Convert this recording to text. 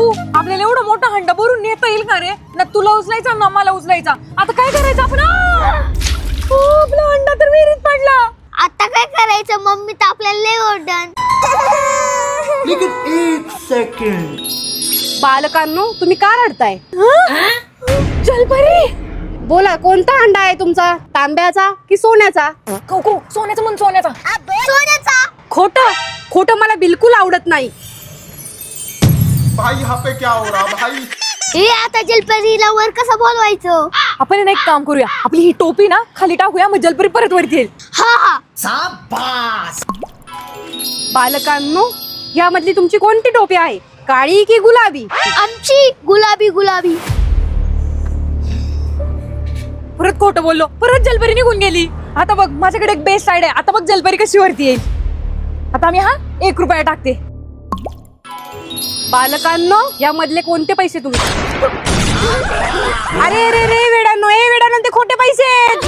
बाबू, आपल्याला एवढं मोठा हंडा भरून नेता येईल का रे? ना तुला उचलायचा ना मला उचलायचा. आता काय करायचं आपण? आपला हंडा तर विहिरीत पडला. आता काय करायचं? मम्मी तर आपल्याला लय ओरडन. लेकिन 1 सेकंड. बालकांनो, तुम्ही का रडताय? जलपरी, बोला, कोणता अंडा आहे तुमचा? तांब्याचा की सोन्याचा? सोन्याचा म्हण, सोन्याचा. सोन्याचा. खोटं खोटं मला बिलकुल आवडत नाही. भाई यहाँ पे क्या हो रहा भाई? हे आता जलपरीला वर कसं बोलवायचं? आपण ना एक काम करूया, आपली ही टोपी ना खाली टाकूया, मग जलपरी परत वरती येईल. हा. बालकांनो, यामधली तुमची कोणती टोपी आहे? काळी की गुलाबी? आमची गुलाबी. परत खोटं बोललो, परत जलपरी निघून गेली. आता बघ, माझ्याकडे एक बेस्ट साइड आहे. आता बघ जलपरी कशी वरती येईल. आता मी 1 रुपया टाकते. बालकांनो, यामधले कोणते पैसे तुम्ही? अरे रे रे वेडांनो, वेडांनो, ते खोटे पैसे आहेत.